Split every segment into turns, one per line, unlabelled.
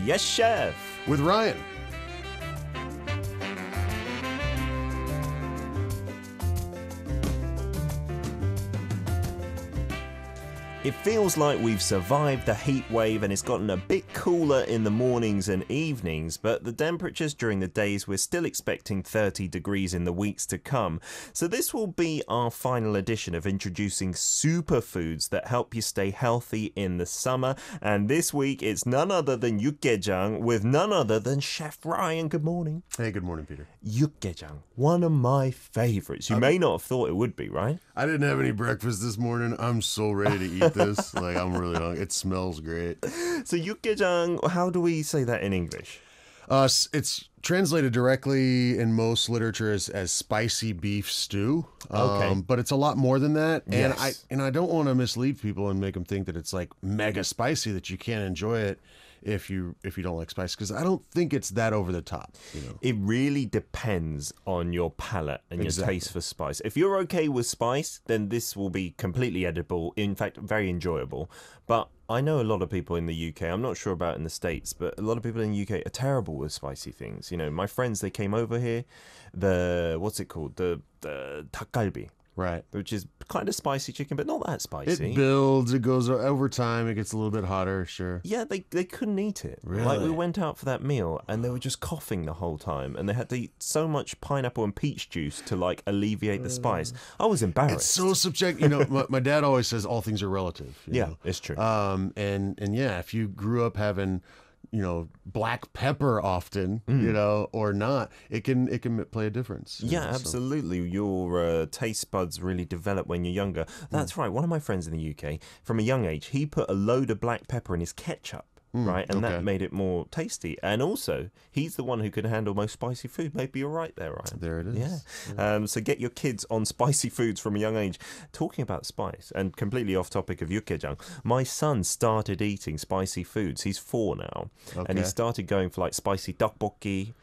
Yes, chef.
With Ryan.
It feels like we've survived the heat wave and it's gotten a bit cooler in the mornings and evenings, but the temperatures during the days, we're still expecting 30 degrees in the weeks to come. So this will be our final edition of introducing superfoods that help you stay healthy in the summer. And this week, it's none other than Yukgaejang with none other than Chef Ryan. Good morning.
Hey, good morning, Peter.
Yukgaejang, one of my favorites. You may not have thought it would be, right?
I didn't have any breakfast this morning. I'm so ready to eat this. Like, I'm really hungry. It smells great.
So Yukgaejang, how do we say that in English?
It's translated directly in most literature as spicy beef stew.
Okay.
But it's a lot more than that.
Yes.
And I don't want to mislead people and make them think that it's like mega spicy, that you can't enjoy it if you don't like spice, because I don't think it's that over the top. You know?
It really depends on your palate and your taste for spice. If you're okay with spice, then this will be completely edible. In fact, very enjoyable. But I know a lot of people in the UK, I'm not sure about in the States, but a lot of people in the UK are terrible with spicy things. You know, my friends, they came over here, what's it called? The 닭갈비.
Right.
Which is kind of spicy chicken, but not that spicy.
It builds, it goes over time, it gets a little bit hotter, sure.
Yeah, they couldn't eat it.
Really?
Like, we went out for that meal and they were just coughing the whole time, and they had to eat so much pineapple and peach juice to like alleviate the spice. I was embarrassed.
It's so subjective. You know, my dad always says all things are relative. You know?
It's true.
And yeah, if you grew up having, you know, black pepper often, you know, or not, it can play a difference.
Yeah,
know,
absolutely. Your taste buds really develop when you're younger. That's right. One of my friends in the UK, from a young age, he put a load of black pepper in his ketchup. Right, and that made it more tasty. And also, he's the one who can handle most spicy food. Maybe you're right there, Ryan.
There it is.
Yeah. So get your kids on spicy foods from a young age. Talking about spice, and completely off topic of Yukgaejang, my son started eating spicy foods. He's 4 now.
Okay.
And he started going for like spicy tteokbokki,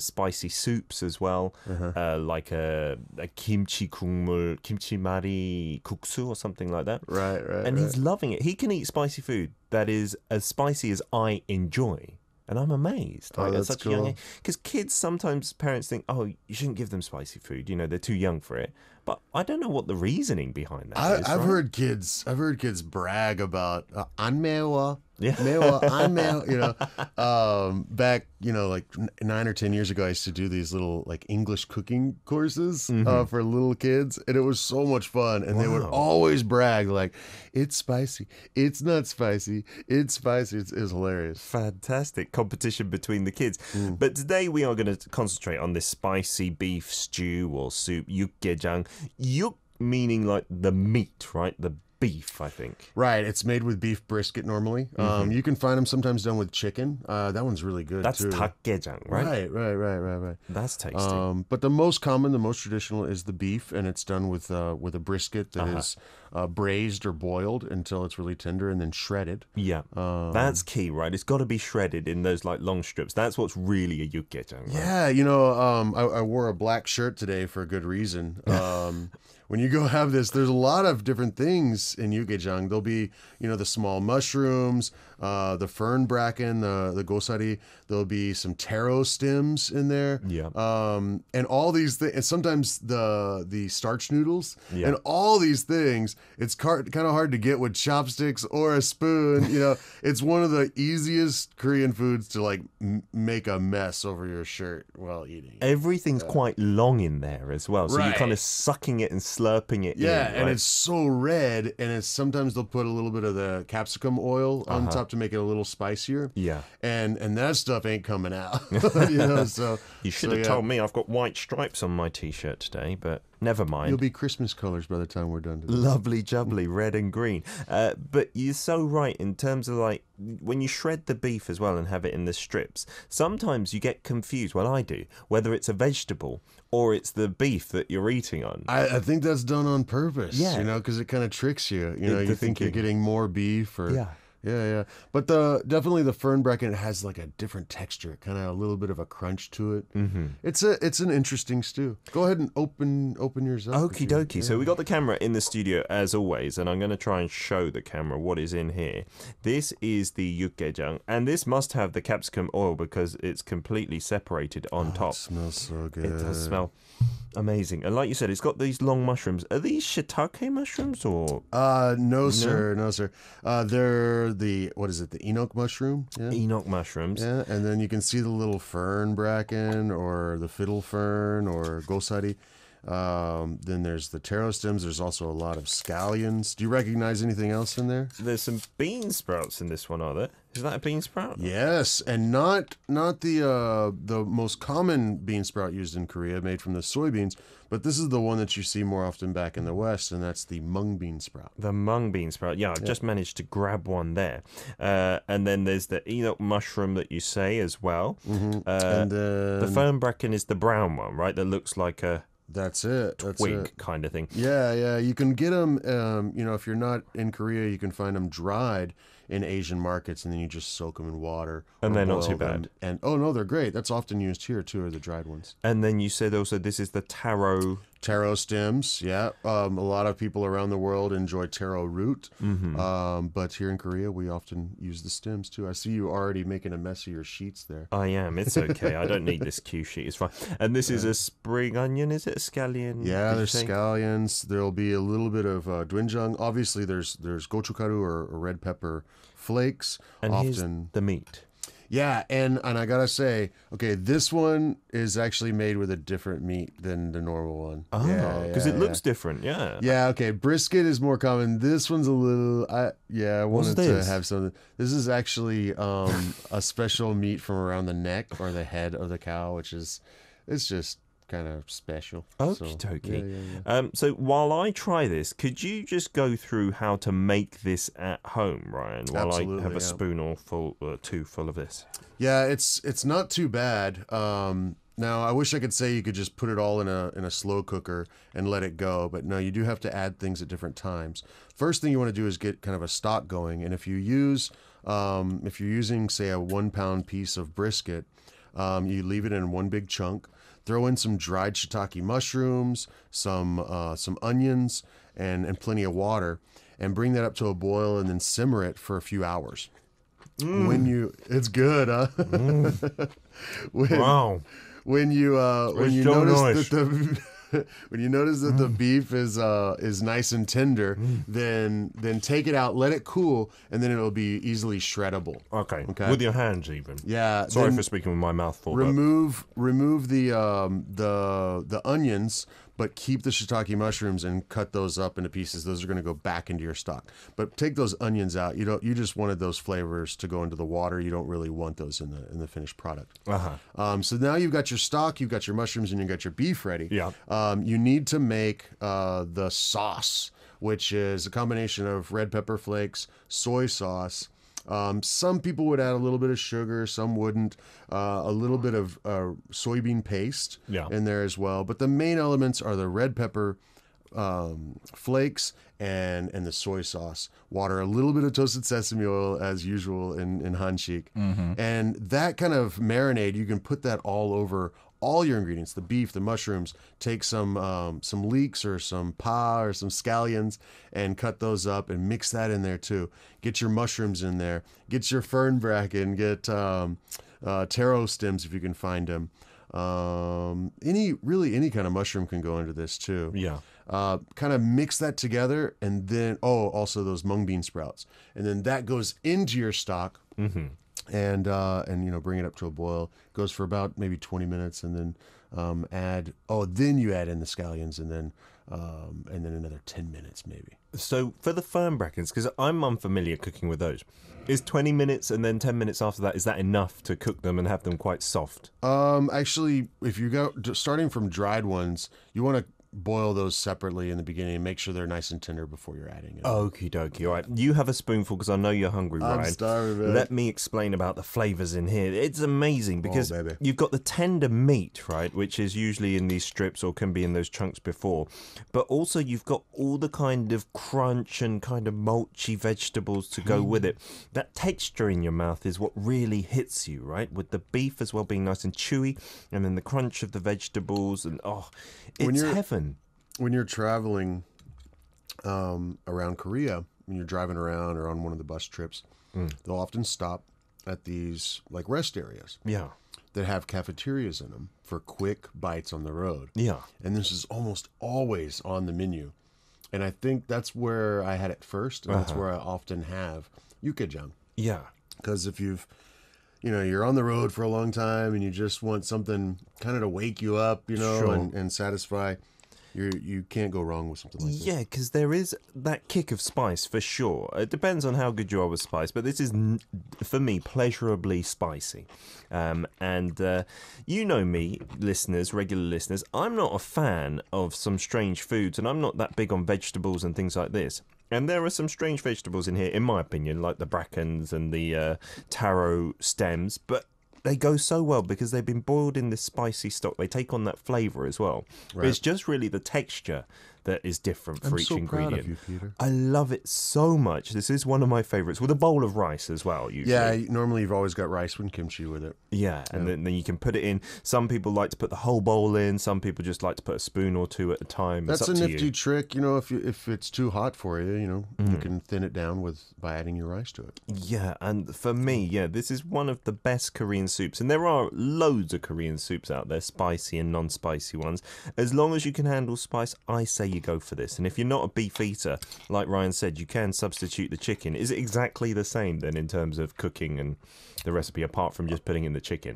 spicy soups as well, like a kimchi 국물, kimchi mari kuksu or something like that.
Right.
And he's loving it. He can eat spicy food that is as spicy as I enjoy. And I'm amazed. Like,
that's
at such
cool.
a young age. Because kids, sometimes parents think, oh, you shouldn't give them spicy food. You know, they're too young for it. But I don't know what the reasoning behind that is.
I've heard kids brag about 안 매워.
Yeah.
매워, 안 매워, you know. Back, you know, like 9 or 10 years ago, I used to do these little like English cooking courses for little kids, and it was so much fun. And they would always brag like, it's spicy, it's not spicy, it's spicy. It was hilarious.
Fantastic competition between the kids. But today we are going to concentrate on this spicy beef stew or soup, Yukgaejang. Yuk meaning like the meat, right? The beef, I think.
Right. It's made with beef brisket normally. You can find them sometimes done with chicken. That one's really good
That's
too.
That's 닭게장, right?
Right.
That's tasty.
But the most common, the most traditional is the beef, and it's done with a brisket that is braised or boiled until it's really tender and then shredded.
Yeah. That's key, right? It's got to be shredded in those like long strips. That's what's really a Yukgaejang, right?
Yeah, you know, I wore a black shirt today for a good reason. When you go have this, there's a lot of different things in Yukgaejang. There'll be, you know, the small mushrooms, the fern bracken, the gosari. There'll be some taro stems in there.
Yeah.
And all these things, and sometimes the starch noodles.
Yeah.
And all these things, it's kind of hard to get with chopsticks or a spoon. You know, it's one of the easiest Korean foods to like make a mess over your shirt while eating.
Everything's quite long in there as well. So you're
Right.
kind of sucking it and slurping it in.
And
right?
it's so red, and it's sometimes they'll put a little bit of the capsicum oil on top to make it a little spicier.
Yeah.
And that stuff ain't coming out. You know, so
You should have told me. I've got white stripes on my t-shirt today, but never mind.
You'll be Christmas colors by the time we're done today.
Lovely jubbly, red and green. But you're so right in terms of like when you shred the beef as well and have it in the strips, sometimes you get confused, well I do, whether it's a vegetable or it's the beef that you're eating on.
I think that's done on purpose,
Yeah.
you know, because it kind of tricks you. You know, you think you're getting more beef or Yeah. But definitely the fern bracken has like a different texture, kind of a little bit of a crunch to it. Mm-hmm. It's an interesting stew. Go ahead and open yours up.
Okie dokie. Yeah. So we got the camera in the studio as always, and I'm going to try and show the camera what is in here. This is the Yukgaejang, and this must have the capsicum oil because it's completely separated on top.
It smells so good.
It does smell amazing. And like you said, it's got these long mushrooms. Are these shiitake mushrooms or?
No, sir. They're the Enoch mushroom? Yeah.
Enoch mushrooms.
Yeah, and then you can see the little fern bracken or the fiddle fern or gosari. Then there's the taro stems. There's also a lot of scallions. Do you recognize anything else in there?
There's some bean sprouts in this one, are there? Is that a bean sprout?
Yes, and not the most common bean sprout used in Korea, made from the soybeans, but this is the one that you see more often back in the West, and that's the mung bean sprout.
The mung bean sprout. Yeah, I've just managed to grab one there. And then there's the Enoch mushroom that you say as well.
Mm-hmm. And then
the fern bracken is the brown one, right? That looks like a
That's it.
twig kind of thing.
Yeah. You can get them, if you're not in Korea, you can find them dried in Asian markets, and then you just soak them in water.
And they're not too bad.
And oh, no, they're great. That's often used here, too, are the dried ones.
And then you said also this is the taro.
Taro stems, yeah. A lot of people around the world enjoy taro root. Mm-hmm. But here in Korea, we often use the stems, too. I see you already making a mess of your sheets there.
I am. It's okay. I don't need this cue sheet. It's fine. And this is a spring onion, is it? A scallion?
Yeah, there's scallions. There'll be a little bit of doenjang. Obviously, there's gochugaru or red pepper flakes.
And
often
here's the meat.
Yeah, and I gotta say, okay, this one is actually made with a different meat than the normal one.
Oh, because it looks different, yeah.
Yeah, okay, brisket is more common. This one's a little, I wanted to have something. This is actually a special meat from around the neck or the head of the cow, it's just kind of special.
Okie dokie. So while I try this, could you just go through how to make this at home, Ryan? While
Absolutely,
I have a spoon or two full of this.
Yeah, it's not too bad. Now I wish I could say you could just put it all in a slow cooker and let it go, but no, you do have to add things at different times. First thing you want to do is get kind of a stock going, and if you're using say a 1 pound piece of brisket, you leave it in one big chunk. Throw in some dried shiitake mushrooms, some onions, and plenty of water, and bring that up to a boil, and then simmer it for a few hours. It's good, huh?
Wow.
When you notice that when you notice that the beef is nice and tender, then take it out, let it cool, and then it'll be easily shreddable.
Okay. With your hands, even.
Yeah.
Sorry for speaking with my mouth full.
Remove the onions, but keep the shiitake mushrooms and cut those up into pieces. Those are going to go back into your stock. But take those onions out. You just wanted those flavors to go into the water. You don't really want those in the finished product. So now you've got your stock, you've got your mushrooms, and you've got your beef ready.
Yeah.
You need to make the sauce, which is a combination of red pepper flakes, soy sauce. Some people would add a little bit of sugar, some wouldn't. A little bit of soybean paste in there as well. But the main elements are the red pepper flakes and the soy sauce, water, a little bit of toasted sesame oil as usual in Hanshik. Mm-hmm. And that kind of marinade, you can put that all over all your ingredients, the beef, the mushrooms. Take some leeks or some pa or some scallions and cut those up and mix that in there too. Get your mushrooms in there. Get your fern bracken. Get taro stems if you can find them. Any kind of mushroom can go into this too.
Yeah.
Kind of mix that together, and then also those mung bean sprouts, and then that goes into your stock. Mm-hmm. And bring it up to a boil. Goes for about maybe 20 minutes, and then then you add in the scallions, and then another 10 minutes maybe.
So for the fern brackens, because I'm unfamiliar cooking with those, is 20 minutes and then 10 minutes after that, is that enough to cook them and have them quite soft?
Actually, if you go starting from dried ones, you want to boil those separately in the beginning and make sure they're nice and tender before you're adding it.
Okie dokie. All right. You have a spoonful because I know you're hungry, Ryan.
I'm starving, man.
Let me explain about the flavors in here. It's amazing because you've got the tender meat, right, which is usually in these strips or can be in those chunks before. But also you've got all the kind of crunch and kind of mulchy vegetables to go with it. That texture in your mouth is what really hits you, right? With the beef as well being nice and chewy, and then the crunch of the vegetables, and it's heaven.
When you're traveling around Korea, when you're driving around or on one of the bus trips, they'll often stop at these like rest areas.
Yeah.
That have cafeterias in them for quick bites on the road.
Yeah.
And this is almost always on the menu. And I think that's where I had it first, and that's where I often have Yukgaejang.
Yeah.
Because if you're on the road for a long time and you just want something kind of to wake you up, and satisfy, you can't go wrong with something like this.
Yeah, because there is that kick of spice for sure. It depends on how good you are with spice, but this is, for me, pleasurably spicy. You know me, listeners, regular listeners, I'm not a fan of some strange foods, and I'm not that big on vegetables and things like this. And there are some strange vegetables in here, in my opinion, like the brackens and the taro stems, but they go so well because they've been boiled in this spicy stock. They take on that flavour as well. Right. It's just really the texture that is different for each ingredient.
I'm so proud of you, Peter.
I love it so much. This is one of my favourites, with a bowl of rice as well, usually.
Yeah, normally you've always got rice with kimchi with it.
Yeah, and then you can put it in. Some people like to put the whole bowl in. Some people just like to put a spoon or two at a time.
That's a nifty trick. If it's too hot for you, you can thin it down by adding your rice to it.
Yeah, and for me, this is one of the best Korean soups. And there are loads of Korean soups out there, spicy and non-spicy ones. As long as you can handle spice, I say you go for this. And if you're not a beef eater, like Ryan said, you can substitute the chicken. Is it exactly the same then in terms of cooking and the recipe, apart from just putting in the chicken?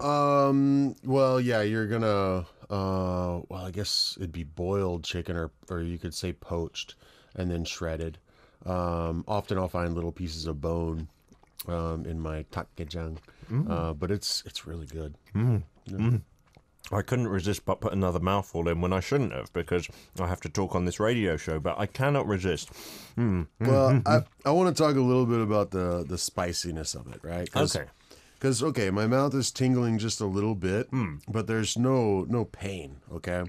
Well, yeah, you're gonna I guess it'd be boiled chicken, or you could say poached and then shredded. Often I'll find little pieces of bone in my Yukgaejang, but it's really good. I couldn't resist but put another mouthful in when I shouldn't have, because I have to talk on this radio show, but I cannot resist. Well, I want to talk a little bit about the spiciness of it, right? Because, my mouth is tingling just a little bit, but there's no pain, okay?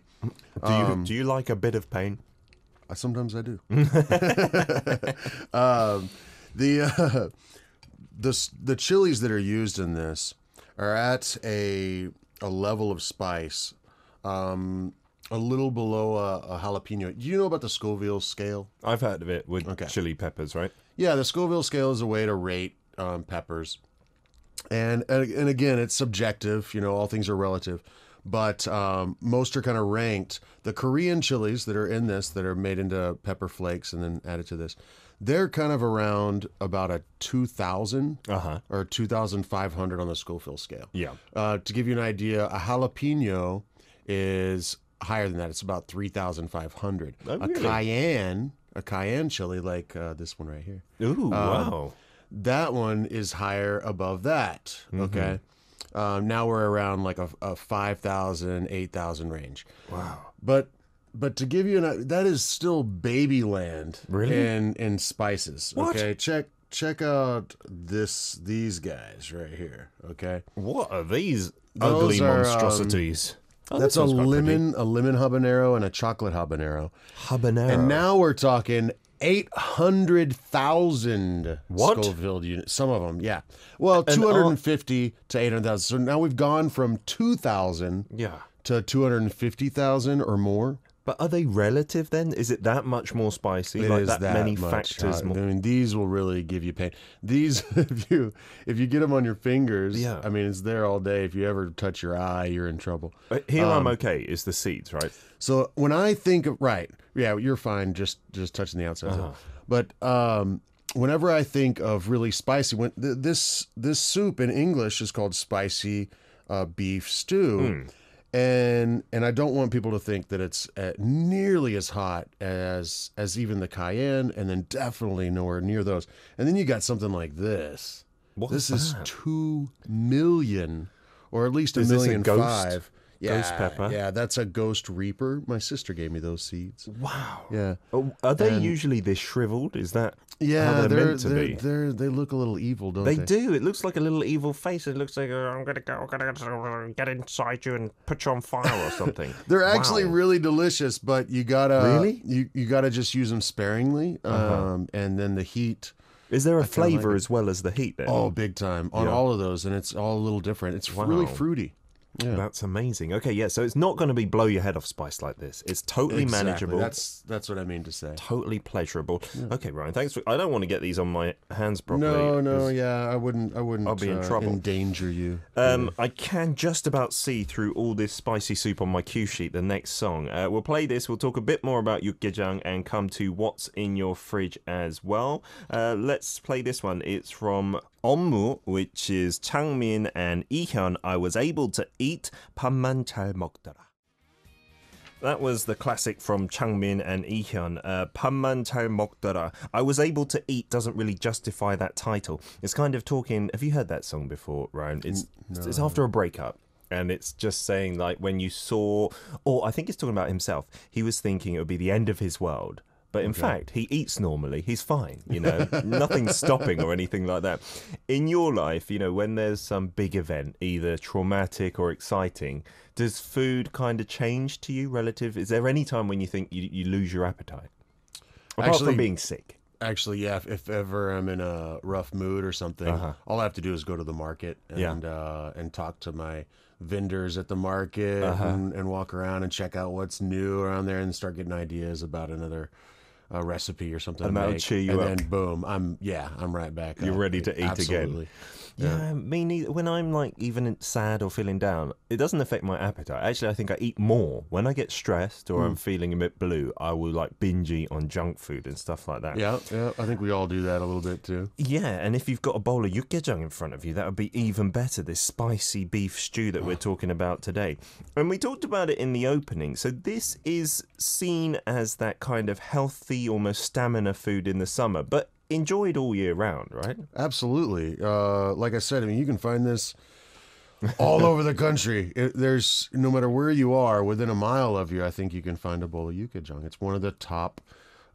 Do you like a bit of pain?
Sometimes I do. The chilies that are used in this are at a level of spice a little below a jalapeno. Do you know about the Scoville scale?
I've heard of it with chili peppers, right?
Yeah, the Scoville scale is a way to rate peppers. And again, it's subjective. All things are relative. But most are kind of ranked. The Korean chilies that are in this, that are made into pepper flakes and then added to this, they're kind of around about a 2,000 or 2,500 on the Scoville scale.
Yeah.
To give you an idea, a jalapeno is higher than that. It's about 3,500.
Oh, really?
A cayenne chili like this one right here.
Ooh, wow.
That one is higher above that. Okay. Now we're around like a 5,000, 8,000 range.
Wow.
But to give you that is still baby land,
really?
in spices.
What?
Okay, check out these guys right here. Okay,
what are these ugly monstrosities?
That's a lemon habanero and a chocolate habanero. And now we're talking 800,000 Scoville units. Some of them, yeah. Well, 250 to 800,000. So now we've gone from 2,000 to 250,000 or more.
But are they relative then? Is it that much more spicy?
It
like
is
that many factors more?
I mean, these will really give you pain. These, if you get them on your fingers, I mean, it's there all day. If you ever touch your eye, you're in trouble.
Here I'm okay. It's the seeds, right?
So when I think of, you're fine just touching the outside. But whenever I think of really spicy, this soup in English is called spicy beef stew. And I don't want people to think that it's nearly as hot as even the cayenne, and then definitely nowhere near those. And then you got something like this. This is 2 million, or at least 1.5 million.
Ghost pepper.
Yeah, that's a ghost reaper. My sister gave me those seeds.
Wow.
Yeah.
Oh, are they usually this shriveled? Is that how they're meant to be?
They look a little evil, don't
They
they?
do. It looks like a little evil face. It looks like I'm gonna get inside you and put you on fire or something.
They're actually really delicious, but you gotta you gotta just use them sparingly, and then the heat.
Is there a flavor as well as the heat then?
Oh, big time on all of those, and it's all a little different. It's really fruity. Yeah.
That's amazing. Okay, yeah, so it's not going to be blow your head off spice like this. It's totally manageable.
That's what I mean to say.
Totally pleasurable. Yeah. Okay, Ryan, thanks. I don't want to get these on my hands properly.
No, I wouldn't.
I'll be in trouble.
Endanger you.
I can just about see through all this spicy soup on my cue sheet the next song. We'll play this. We'll talk a bit more about Yukgaejang and come to what's in your fridge as well. Let's play this one. It's from 업무, which is Changmin and Ihyun. I was able to eat 밥만 잘 먹더라. That was the classic from Changmin and Ihyun. 밥만 잘 먹더라. I was able to eat doesn't really justify that title. It's kind of talking. Have you heard that song before, Ryan? It's after a breakup. And it's just saying like when you saw, or I think it's talking about himself. He was thinking it would be the end of his world. But in fact, he eats normally. He's fine, nothing's stopping or anything like that. In your life, when there's some big event, either traumatic or exciting, does food kind of change to you relative? Is there any time when you think you lose your appetite? Apart from being sick.
Actually, yeah, if ever I'm in a rough mood or something, all I have to do is go to the market and talk to my vendors at the market and walk around and check out what's new around there and start getting ideas about another recipe or something.
And that'll cheer you up.
And then boom, I'm right back.
You're ready to eat
Absolutely.
again. Yeah, me neither. When I'm like even sad or feeling down, it doesn't affect my appetite. Actually, I think I eat more. When I get stressed or I'm feeling a bit blue, I will like binge eat on junk food and stuff like that.
Yeah, I think we all do that a little bit too.
Yeah, and if you've got a bowl of Yukgaejang in front of you, that would be even better, this spicy beef stew that we're talking about today. And we talked about it in the opening. So this is seen as that kind of healthy, almost stamina food in the summer, but enjoyed all year round, right?
Absolutely. Like I said, you can find this all over the country. There's no matter where you are, within a mile of you, I think you can find a bowl of Yukgaejang. It's one of the top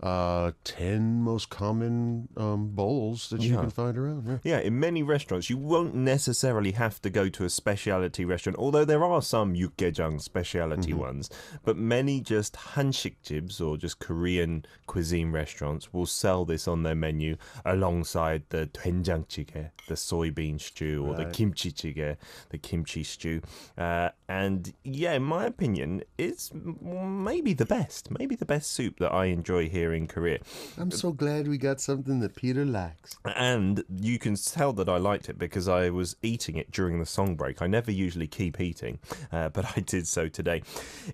10 most common bowls that you can find around.
Yeah, in many restaurants, you won't necessarily have to go to a specialty restaurant, although there are some Yukgaejang specialty ones, but many just hansikjibs or just Korean cuisine restaurants will sell this on their menu alongside the doenjang-jjigae, the soybean stew, or the kimchi-jjigae, the kimchi stew. And yeah, in my opinion, it's maybe the best soup that I enjoy here in Korea.
I'm so glad we got something that Peter likes.
And you can tell that I liked it because I was eating it during the song break. I never usually keep eating, but I did so today.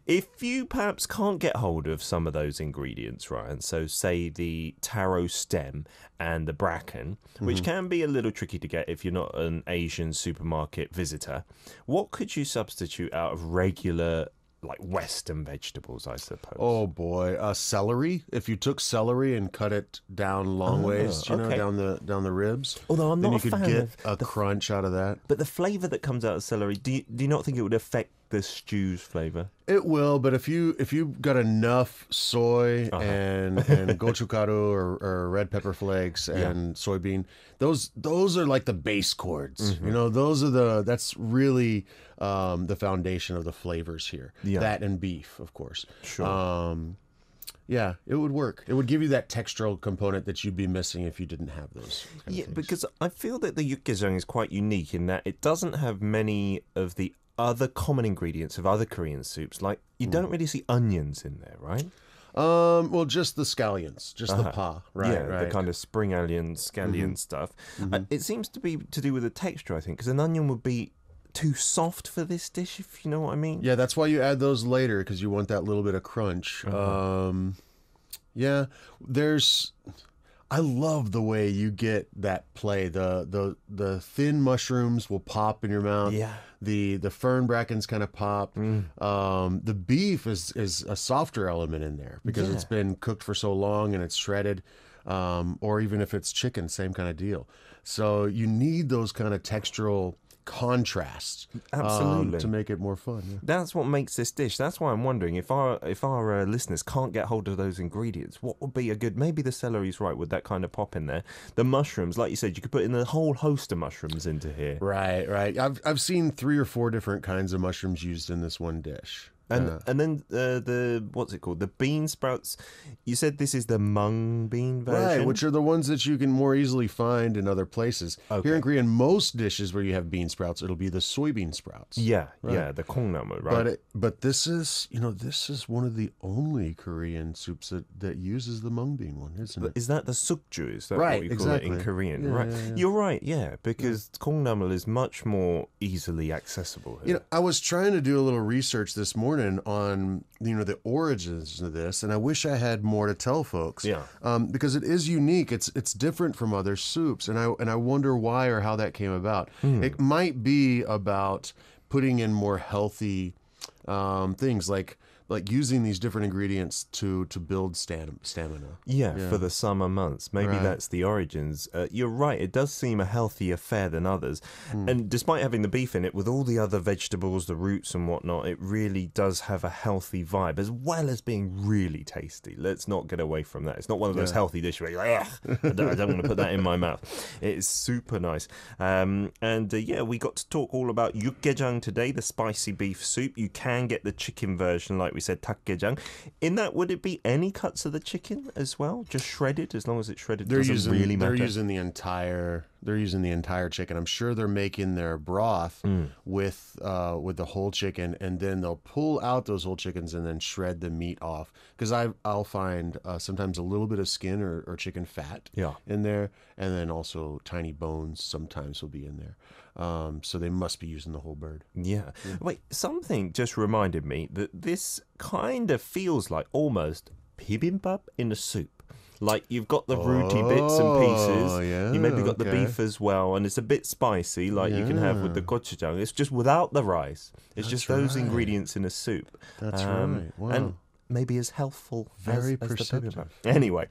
If you perhaps can't get hold of some of those ingredients, Ryan, so say the taro stem and the bracken, which can be a little tricky to get if you're not an Asian supermarket visitor, what could you substitute out of regular like Western vegetables, I suppose?
Oh boy, celery. If you took celery and cut it down long ways, down the ribs.
Although I'm not a fan
then you could get a crunch out of that.
But the flavour that comes out of celery, do you not think it would affect the stew's flavour?
It will, but if you got enough soy and gochugaru or red pepper flakes and soybean, those are like the base chords. That's really the foundation of the flavors here. Yeah. That and beef, of course.
Sure.
Yeah, it would work. It would give you that textural component that you'd be missing if you didn't have those.
Because I feel that the Yukgaejang is quite unique in that it doesn't have many of the other common ingredients of other Korean soups. Like, you don't really see onions in there, right?
Well, just the scallions, just the pa, right?
Yeah, the kind of spring onion, scallion stuff. It seems to be to do with the texture, I think, because an onion would be too soft for this dish, if you know what I mean.
Yeah, that's why you add those later, because you want that little bit of crunch. I love the way you get that play. The thin mushrooms will pop in your mouth.
Yeah.
The fern brackens kind of pop. The beef is a softer element in there because it's been cooked for so long and it's shredded. Or even if it's chicken, same kind of deal. So you need those kind of textural contrast.
Absolutely.
To make it more fun. Yeah.
That's what makes this dish. That's why I'm wondering if our listeners can't get hold of those ingredients, what would be a good? Maybe the celery's right. Would that kind of pop in there? The mushrooms, like you said, you could put in a whole host of mushrooms into here.
Right. I've seen 3 or 4 different kinds of mushrooms used in this one dish.
And then the what's it called? The bean sprouts. You said this is the mung bean version,
right? Which are the ones that you can more easily find in other places.
Okay.
Here in Korea, in most dishes where you have bean sprouts, it'll be the soybean sprouts.
Yeah, the kongnam, right?
But this is one of the only Korean soups that uses the mung bean one, isn't it?
Is that the sukju? Is that
right,
what you call
exactly.
it in Korean?
Yeah,
right.
yeah.
You're right. Yeah, because kongnam is much more easily accessible here.
I was trying to do a little research this morning on the origins of this, and I wish I had more to tell folks.
Yeah.
Because it is unique. It's different from other soups, and I wonder why or how that came about. It might be about putting in more healthy things like using these different ingredients to build stamina.
Yeah, for the summer months. Maybe that's the origins. You're right. It does seem a healthier fare than others. And despite having the beef in it, with all the other vegetables, the roots and whatnot, it really does have a healthy vibe, as well as being really tasty. Let's not get away from that. It's not one of those healthy dishes where you're like, I don't want to put that in my mouth. It's super nice. We got to talk all about Yukgaejang today, the spicy beef soup. You can get the chicken version, like we said, Yukgaejang. In that, would it be any cuts of the chicken as well? Just shredded, as long as it's shredded, doesn't really matter.
They're using the entire chicken. I'm sure they're making their broth with the whole chicken, and then they'll pull out those whole chickens and then shred the meat off. Because I'll find sometimes a little bit of skin or chicken fat in there, and then also tiny bones sometimes will be in there. So they must be using the whole bird.
Yeah. Wait, something just reminded me that this kind of feels like almost bibimbap in a soup. Like you've got the rooty bits and pieces.
Yeah,
you maybe got the beef as well, and it's a bit spicy, like you can have with the gochujang. It's just without the rice. It's just those ingredients in a soup.
That's right. Wow.
And maybe as healthful
Very
as the
perceptive.
bibimbap. Anyway,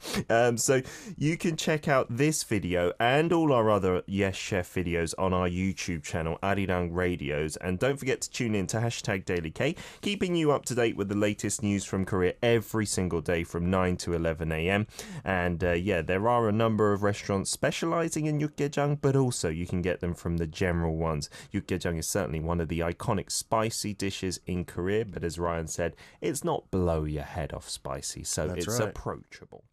so you can check out this video and all our other Yes Chef videos on our YouTube channel, Arirang Radios. And don't forget to tune in to #DailyK, keeping you up to date with the latest news from Korea every single day from 9 to 11 a.m. And there are a number of restaurants specializing in Yukgaejang, but also you can get them from the general ones. Yukgaejang is certainly one of the iconic spicy dishes in Korea, but as Ryan said, it's not below your head off spicy, so it's approachable.